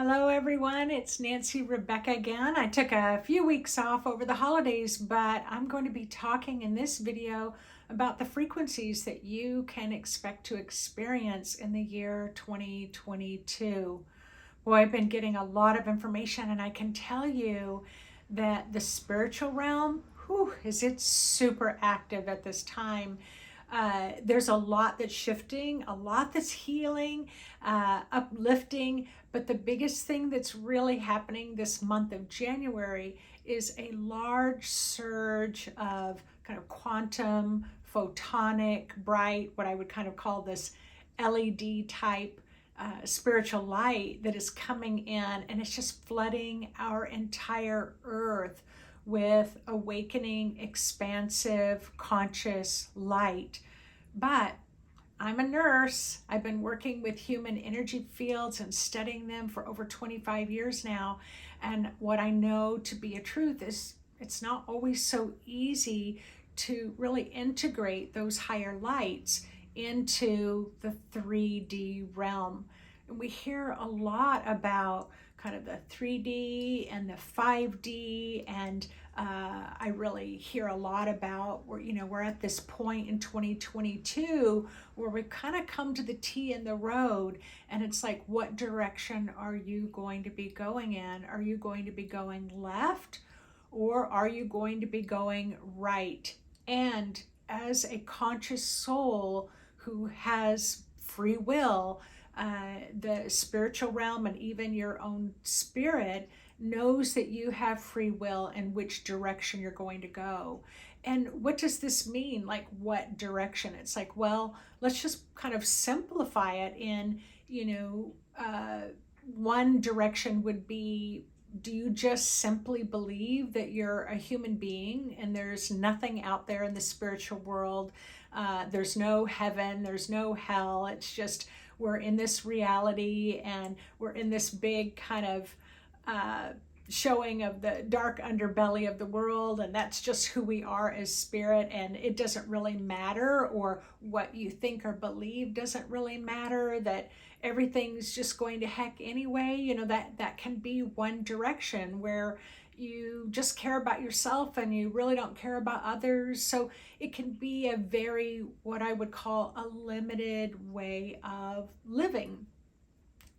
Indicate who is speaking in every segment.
Speaker 1: Hello everyone, it's Nancy Rebecca again. I took a few weeks off over the holidays, but I'm going to be talking in this video about the frequencies that you can expect to experience in the year 2022. Boy, I've been getting a lot of information, and I can tell you that the spiritual realm, is it super active at this time. There's a lot that's shifting, a lot that's healing, uplifting, but the biggest thing that's really happening this month of January is a large surge of kind of quantum, photonic, bright, what I would kind of call this LED type spiritual light that is coming in, and it's just flooding our entire earth with awakening, expansive, conscious light. But I'm a nurse. I've been working with human energy fields and studying them for over 25 years now. And what I know to be a truth is it's not always so easy to really integrate those higher lights into the 3D realm. And we hear a lot about kind of the 3D and the 5D, and I really hear a lot about we're at this point in 2022 where we kind of come to the T in the road, and it's like, what direction are you going to be going in? Are you going to be going left, or are you going to be going right? And as a conscious soul who has free will, the spiritual realm and even your own spirit knows that you have free will and which direction you're going to go. And what does this mean? Like, what direction? It's like, well, let's just kind of simplify it in, one direction would be, do you just simply believe that you're a human being and there's nothing out there in the spiritual world? There's no heaven, there's no hell. It's just we're in this reality, and we're in this big kind of showing of the dark underbelly of the world, and that's just who we are as spirit, and it doesn't really matter, or what you think or believe doesn't really matter, that everything's just going to heck anyway. That can be one direction where you just care about yourself and you really don't care about others. So it can be a very, what I would call, a limited way of living.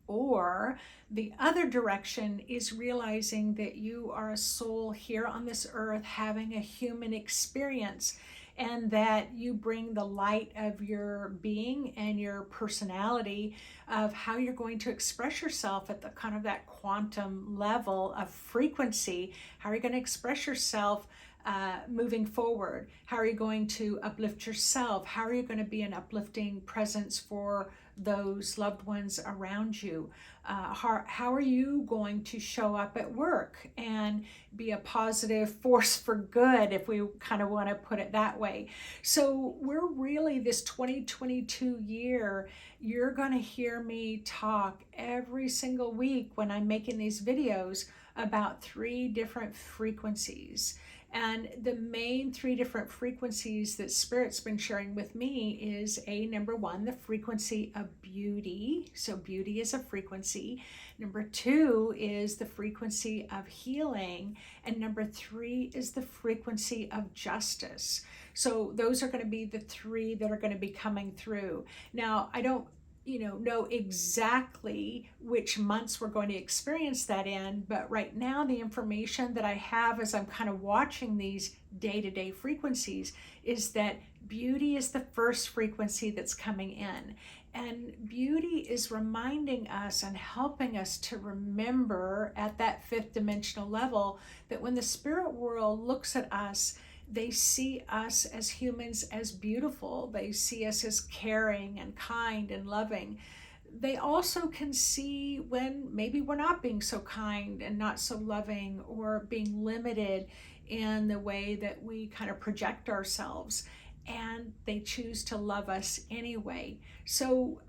Speaker 1: Or the other direction is realizing that you are a soul here on this earth having a human experience, and that you bring the light of your being and your personality of how you're going to express yourself at the kind of that quantum level of frequency. How are you going to express yourself moving forward? How are you going to uplift yourself? How are you going to be an uplifting presence for those loved ones around you? How are you going to show up at work and be a positive force for good, if we kind of want to put it that way? So we're really, this 2022 year, you're going to hear me talk every single week when I'm making these videos about 3 different frequencies. And the main 3 different frequencies that Spirit's been sharing with me is number 1, the frequency of beauty. So beauty is a frequency. Number 2 is the frequency of healing. And number 3 is the frequency of justice. So those are going to be the 3 that are going to be coming through. Now, I don't know exactly which months we're going to experience that in, but right now the information that I have as I'm kind of watching these day-to-day frequencies is that beauty is the first frequency that's coming in. And beauty is reminding us and helping us to remember at that 5th dimensional level that when the spirit world looks at us, they see us as humans as beautiful. They see us as caring and kind and loving. They also can see when maybe we're not being so kind and not so loving, or being limited in the way that we kind of project ourselves, and they choose to love us anyway. So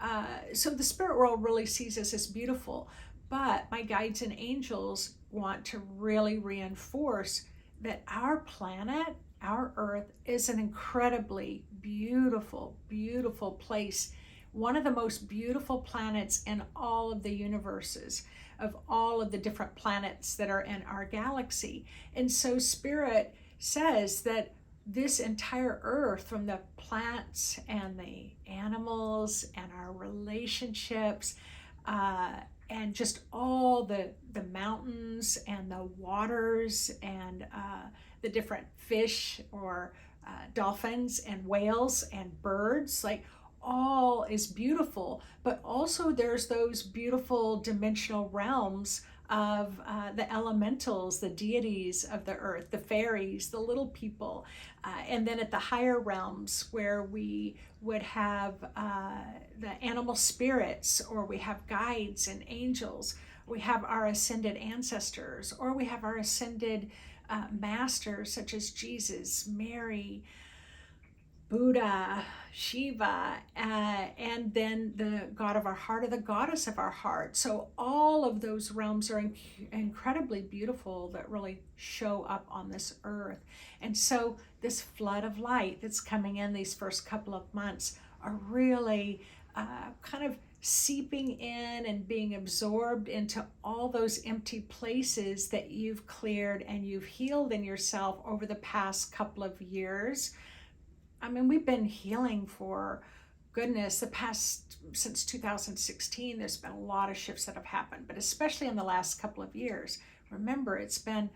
Speaker 1: the spirit world really sees us as beautiful. But my guides and angels want to really reinforce that our planet, our earth, is an incredibly beautiful, beautiful place one of the most beautiful planets in all of the universes, of all of the different planets that are in our galaxy. And so Spirit says that this entire earth, from the plants and the animals and our relationships, and just all the mountains and the waters and the different fish or dolphins and whales and birds, like all is beautiful. But also there's those beautiful dimensional realms of the elementals, the deities of the earth, the fairies, the little people. And then at the higher realms where we would have the animal spirits, or we have guides and angels, we have our ascended ancestors, or we have our ascended masters such as Jesus, Mary, Buddha, Shiva, and then the God of our heart or the goddess of our heart. So all of those realms are incredibly beautiful that really show up on this earth. And so this flood of light that's coming in these first couple of months are really kind of seeping in and being absorbed into all those empty places that you've cleared and you've healed in yourself over the past couple of years. I mean, we've been healing for goodness, since 2016, there's been a lot of shifts that have happened, but especially in the last couple of years. Remember, it's been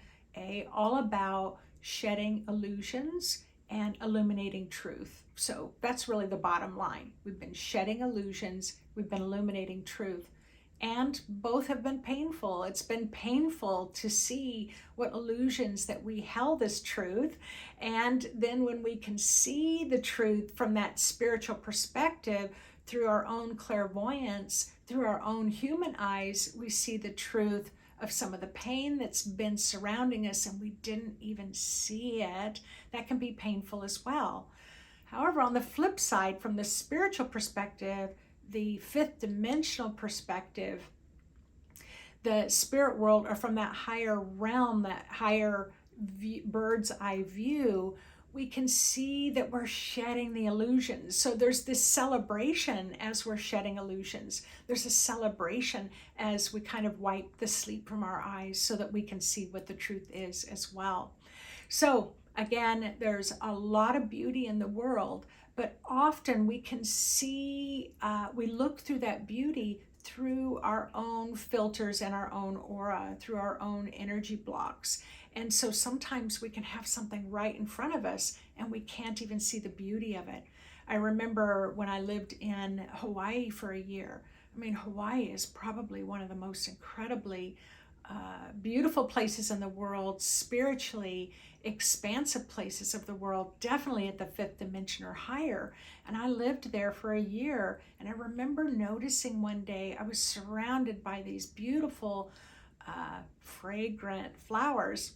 Speaker 1: all about shedding illusions and illuminating truth. So that's really the bottom line. We've been shedding illusions, we've been illuminating truth. And both have been painful. It's been painful to see what illusions that we held as truth. And then when we can see the truth from that spiritual perspective, through our own clairvoyance, through our own human eyes, we see the truth of some of the pain that's been surrounding us and we didn't even see it. That can be painful as well. However, on the flip side, from the spiritual perspective, the fifth dimensional perspective, the spirit world, or from that higher realm, that higher bird's eye view, we can see that we're shedding the illusions. So there's this celebration as we're shedding illusions. There's a celebration as we kind of wipe the sleep from our eyes so that we can see what the truth is as well. So again, there's a lot of beauty in the world, but often we can see, we look through that beauty through our own filters and our own aura, through our own energy blocks. And so sometimes we can have something right in front of us and we can't even see the beauty of it. I remember when I lived in Hawaii for a year. I mean, Hawaii is probably one of the most incredibly beautiful places in the world, spiritually expansive places of the world, definitely at the fifth dimension or higher. And I lived there for a year, and I remember noticing one day I was surrounded by these beautiful fragrant flowers,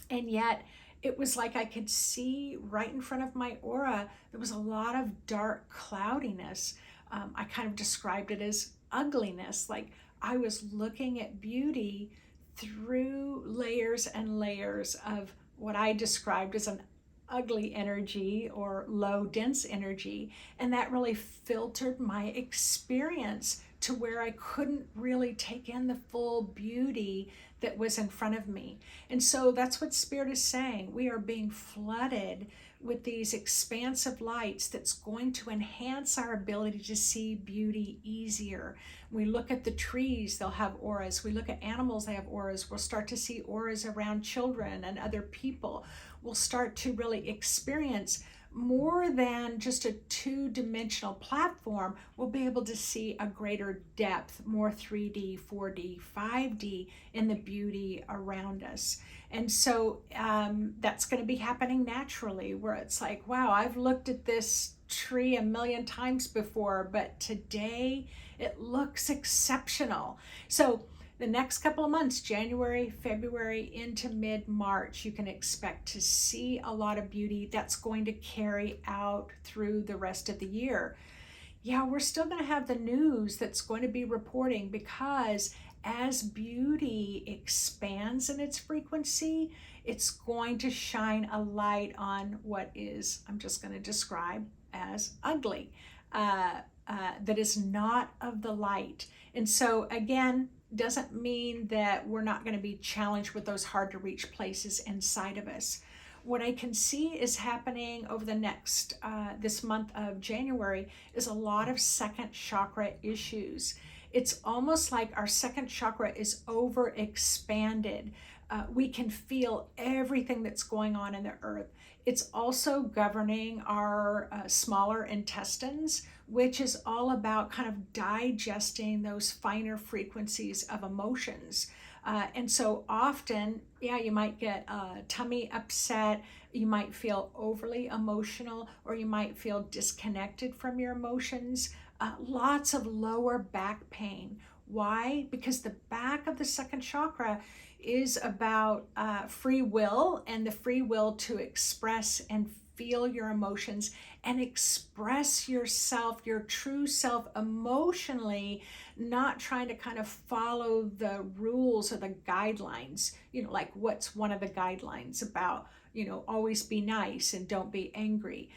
Speaker 1: and yet it was like I could see right in front of my aura there was a lot of dark cloudiness. I kind of described it as ugliness, like I was looking at beauty through layers and layers of what I described as an ugly energy or low dense energy. And that really filtered my experience to where I couldn't really take in the full beauty that was in front of me. And so that's what Spirit is saying. We are being flooded with these expansive lights that's going to enhance our ability to see beauty easier. We look at the trees, they'll have auras. We look at animals, they have auras. We'll start to see auras around children and other people. We'll start to really experience more than just a two-dimensional platform. We'll be able to see a greater depth, more 3D, 4D, 5D in the beauty around us. And so that's going to be happening naturally, where it's like, wow, I've looked at this tree a million times before, but today it looks exceptional. So the next couple of months, January, February into mid-March, you can expect to see a lot of beauty that's going to carry out through the rest of the year. Yeah, we're still going to have the news that's going to be reporting, because as beauty expands in its frequency, it's going to shine a light on what is, I'm just going to describe as ugly. that is not of the light. And so again, doesn't mean that we're not going to be challenged with those hard to reach places inside of us. What I can see is happening over the next, this month of January, is a lot of second chakra issues. It's almost like our second chakra is overexpanded. We can feel everything that's going on in the earth. It's also governing our smaller intestines, which is all about kind of digesting those finer frequencies of emotions. And so often, yeah, you might get tummy upset, you might feel overly emotional, or you might feel disconnected from your emotions. Lots of lower back pain. Why? Because the back of the second chakra is about free will, and the free will to express and feel your emotions and express yourself, your true self, emotionally, not trying to kind of follow the rules or the guidelines. Like what's one of the guidelines about, always be nice and don't be angry.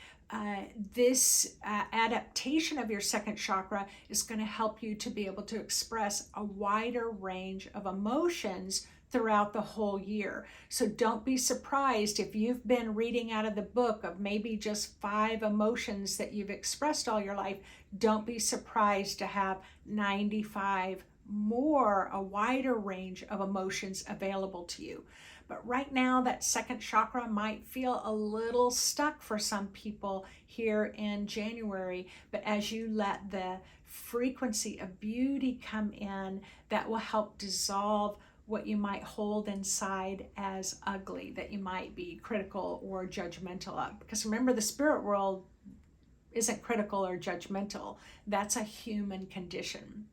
Speaker 1: This adaptation of your second chakra is going to help you to be able to express a wider range of emotions throughout the whole year. So don't be surprised if you've been reading out of the book of maybe just 5 emotions that you've expressed all your life. Don't be surprised to have 95 more, a wider range of emotions available to you. But right now, that second chakra might feel a little stuck for some people here in January. But as you let the frequency of beauty come in, that will help dissolve what you might hold inside as ugly, that you might be critical or judgmental of. Because remember, the spirit world isn't critical or judgmental. That's a human condition.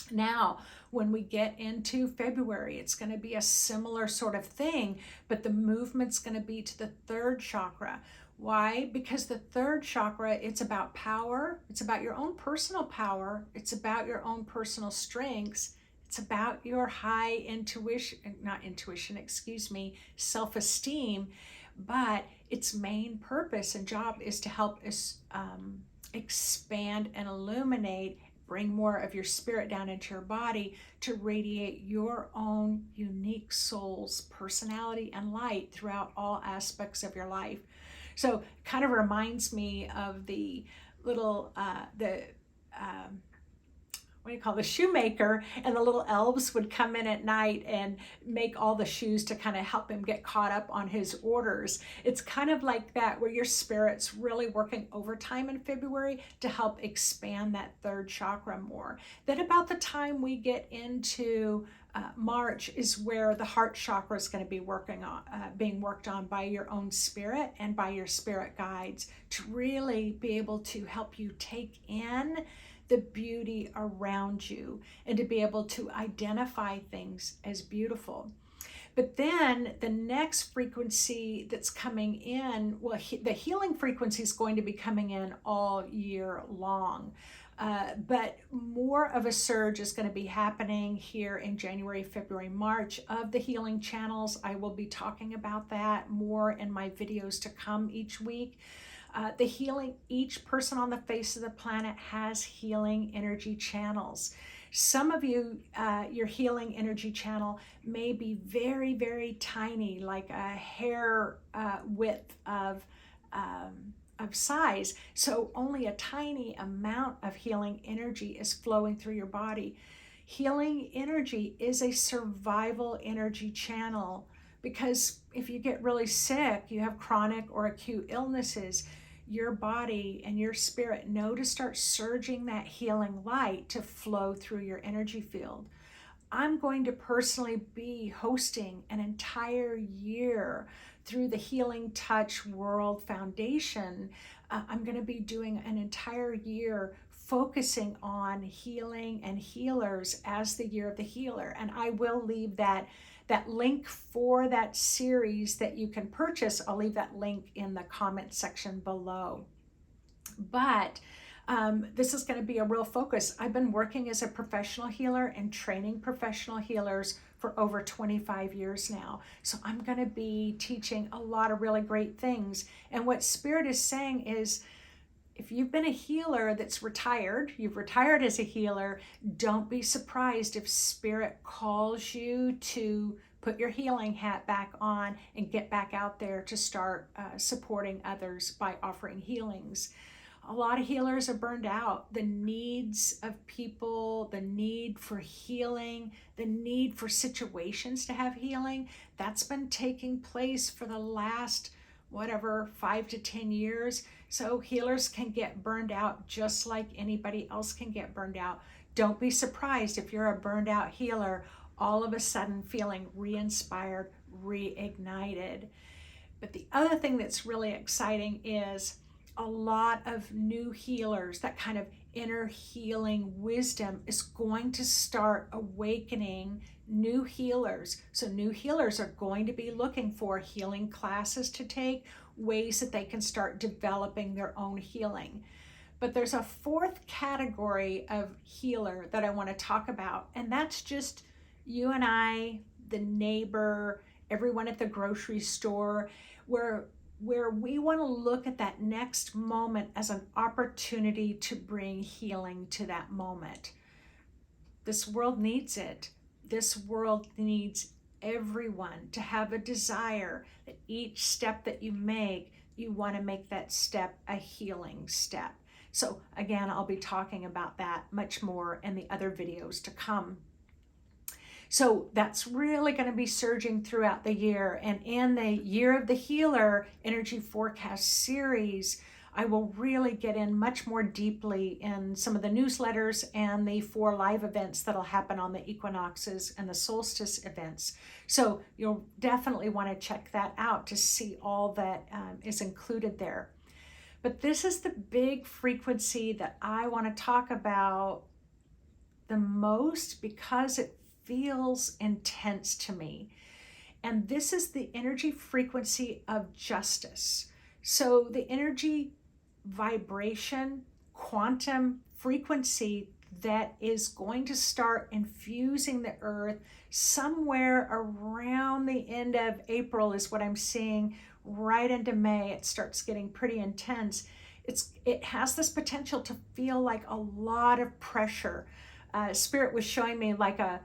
Speaker 1: Now, when we get into February, it's going to be a similar sort of thing, but the movement's going to be to the third chakra. Why? Because the third chakra, it's about power. It's about your own personal power. It's about your own personal strengths. It's about your high self-esteem. But its main purpose and job is to help us expand and illuminate, bring more of your spirit down into your body to radiate your own unique soul's personality and light throughout all aspects of your life. So it kind of reminds me of the little, the shoemaker, and the little elves would come in at night and make all the shoes to kind of help him get caught up on his orders. It's kind of like that, where your spirit's really working overtime in February to help expand that third chakra more. Then about the time we get into March is where the heart chakra is going to be being worked on by your own spirit and by your spirit guides to really be able to help you take in the beauty around you and to be able to identify things as beautiful. But then the next frequency that's coming in, the healing frequency is going to be coming in all year long. But more of a surge is going to be happening here in January, February, March of the healing channels. I will be talking about that more in my videos to come each week. Each person on the face of the planet has healing energy channels. Some of you, your healing energy channel may be very, very tiny, like a hair width of size. So only a tiny amount of healing energy is flowing through your body. Healing energy is a survival energy channel, because if you get really sick, you have chronic or acute illnesses, your body and your spirit know to start surging that healing light to flow through your energy field. I'm going to personally be hosting an entire year through the Healing Touch World Foundation. I'm going to be doing an entire year focusing on healing and healers as the year of the healer. And I will leave that link for that series that you can purchase. I'll leave that link in the comment section below. But this is going to be a real focus. I've been working as a professional healer and training professional healers for over 25 years now. So I'm going to be teaching a lot of really great things. And what Spirit is saying is, if you've been a healer that's retired, you've retired as a healer, don't be surprised if Spirit calls you to put your healing hat back on and get back out there to start supporting others by offering healings. A lot of healers are burned out. The needs of people, the need for healing, the need for situations to have healing, that's been taking place for the last, 5 to 10 years. So healers can get burned out just like anybody else can get burned out. Don't be surprised if you're a burned out healer, all of a sudden feeling re-inspired, reignited. But the other thing that's really exciting is a lot of new healers, that kind of inner healing wisdom is going to start awakening new healers. So new healers are going to be looking for healing classes to take, ways that they can start developing their own healing. But there's a fourth category of healer that I want to talk about, and that's just you and I, the neighbor, everyone at the grocery store, where we want to look at that next moment as an opportunity to bring healing to that moment. This world needs it. This world needs everyone to have a desire that each step that you want to make that step a healing step. So again, I'll be talking about that much more in the other videos to come. So that's really going to be surging throughout the year. And in the Year of the Healer Energy Forecast series, I will really get in much more deeply in some of the newsletters and the 4 live events that'll happen on the equinoxes and the solstice events. So you'll definitely want to check that out to see all that is included there. But this is the big frequency that I want to talk about the most because it feels intense to me. And this is the energy frequency of justice. So the energy vibration, quantum frequency that is going to start infusing the earth somewhere around the end of April is what I'm seeing, right into May. It starts getting pretty intense. It has this potential to feel like a lot of pressure. Spirit was showing me like a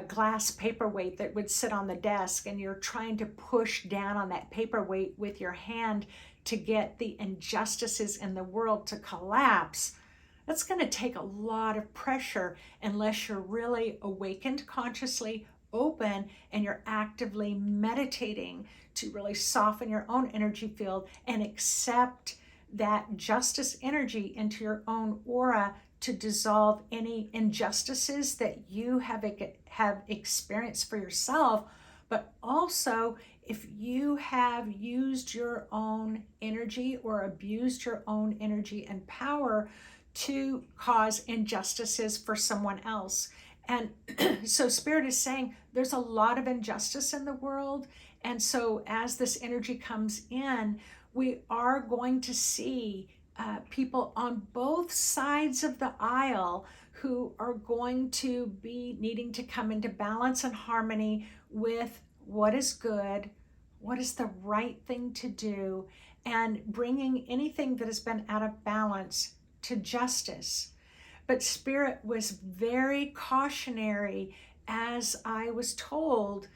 Speaker 1: glass paperweight that would sit on the desk, and you're trying to push down on that paperweight with your hand to get the injustices in the world to collapse. That's going to take a lot of pressure unless you're really awakened, consciously open, and you're actively meditating to really soften your own energy field and accept that justice energy into your own aura to dissolve any injustices that you have experienced for yourself, but also if you have used your own energy or abused your own energy and power to cause injustices for someone else. And so Spirit is saying there's a lot of injustice in the world. And so as this energy comes in, we are going to see people on both sides of the aisle who are going to be needing to come into balance and harmony with what is good, what is the right thing to do, and bringing anything that has been out of balance to justice. But Spirit was very cautionary, as I was told,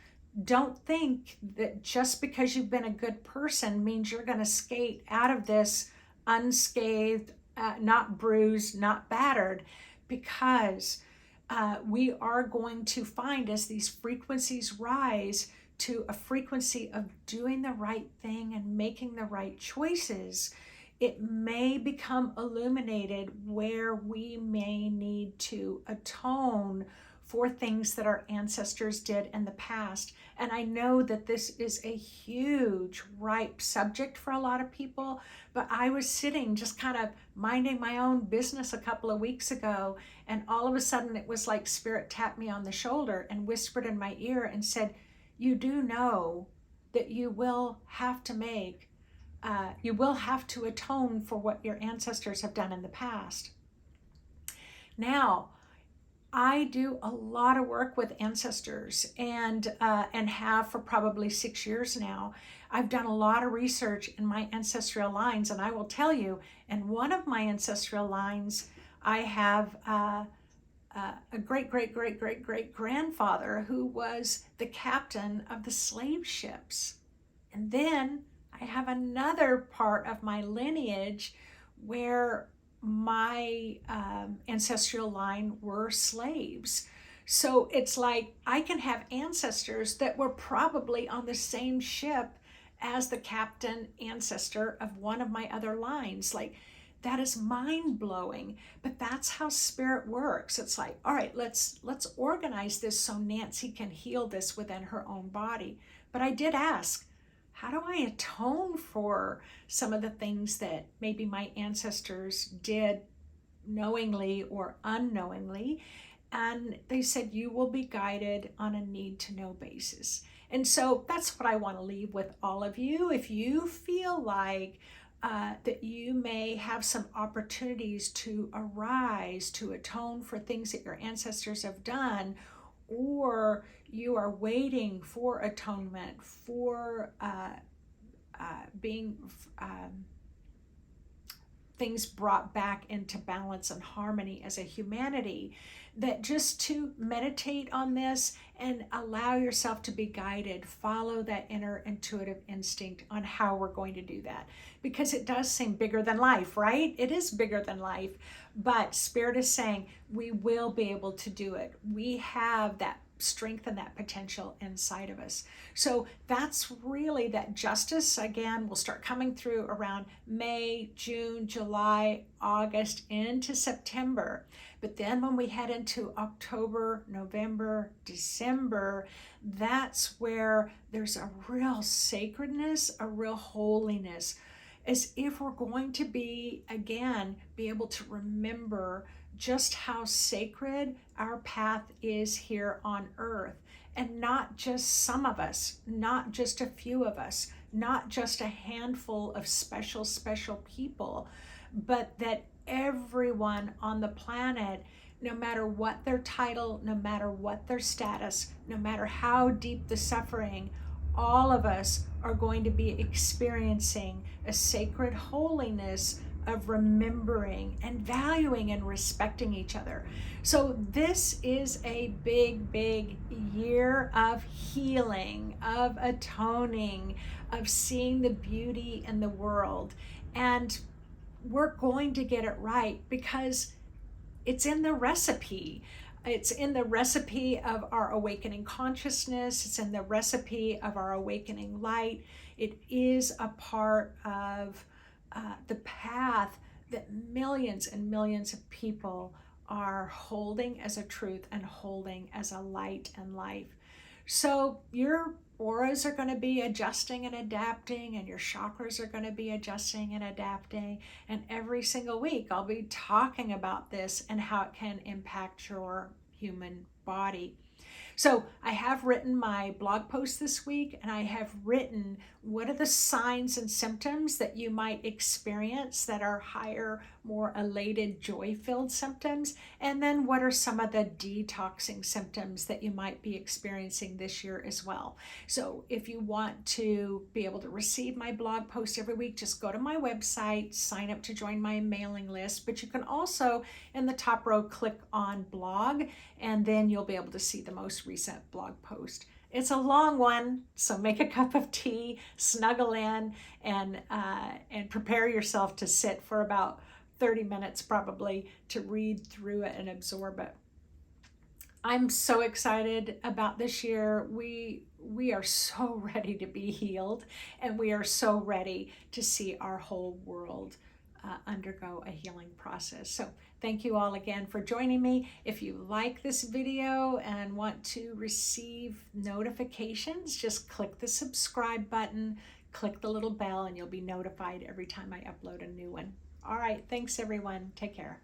Speaker 1: don't think that just because you've been a good person means you're going to skate out of this unscathed, not bruised, not battered, because we are going to find as these frequencies rise to a frequency of doing the right thing and making the right choices, it may become illuminated where we may need to atone for things that our ancestors did in the past. And I know that this is a huge, ripe subject for a lot of people, but I was sitting just kind of minding my own business a couple of weeks ago, and all of a sudden it was like Spirit tapped me on the shoulder and whispered in my ear and said, you do know that you will have to atone for what your ancestors have done in the past. Now, I do a lot of work with ancestors and have for probably 6 years now. I've done a lot of research in my ancestral lines, and I will tell you, in one of my ancestral lines, I have a great great great great great grandfather who was the captain of the slave ships. And then I have another part of my lineage where my ancestral line were slaves. So it's like I can have ancestors that were probably on the same ship as the captain ancestor of one of my other lines. Like, that is mind blowing, but that's how spirit works. It's like, all right, let's organize this so Nancy can heal this within her own body. But I did ask, how do I atone for some of the things that maybe my ancestors did knowingly or unknowingly? And they said, you will be guided on a need to know basis. And so that's what I want to leave with all of you. If you feel like that you may have some opportunities to arise, to atone for things that your ancestors have done, or you are waiting for atonement, for being things brought back into balance and harmony as a humanity, that just to meditate on this and allow yourself to be guided, follow that inner intuitive instinct on how we're going to do that. Because it does seem bigger than life, right? It is bigger than life, but Spirit is saying we will be able to do it. We have that strength and that potential inside of us. So that's really that justice, again, will start coming through around May, June, July, August, into September. But then when we head into October, November, December, that's where there's a real sacredness, a real holiness, as if we're going to be, again, be able to remember just how sacred our path is here on earth. And not just some of us, not just a few of us, not just a handful of special, special people, but that everyone on the planet, no matter what their title, no matter what their status, no matter how deep the suffering, all of us are going to be experiencing a sacred holiness of remembering and valuing and respecting each other. So this is a big, big year of healing, of atoning, of seeing the beauty in the world. And we're going to get it right because it's in the recipe. It's in the recipe of our awakening consciousness. It's in the recipe of our awakening light. It is a part of the path that millions and millions of people are holding as a truth and holding as a light and life. So your auras are going to be adjusting and adapting, and your chakras are going to be adjusting and adapting. And every single week, I'll be talking about this and how it can impact your human body. So I have written my blog post this week, and I have written what are the signs and symptoms that you might experience that are higher, more elated, joy-filled symptoms, and then what are some of the detoxing symptoms that you might be experiencing this year as well. So if you want to be able to receive my blog post every week, just go to my website, sign up to join my mailing list, but you can also in the top row click on blog, and then you'll be able to see the most recent blog post. It's a long one, so make a cup of tea, snuggle in, and prepare yourself to sit for about 30 minutes probably to read through it and absorb it. I'm so excited about this year. We are so ready to be healed, and we are so ready to see our whole world undergo a healing process. So thank you all again for joining me. If you like this video and want to receive notifications, just click the subscribe button, click the little bell, and you'll be notified every time I upload a new one. All right, thanks everyone. Take care.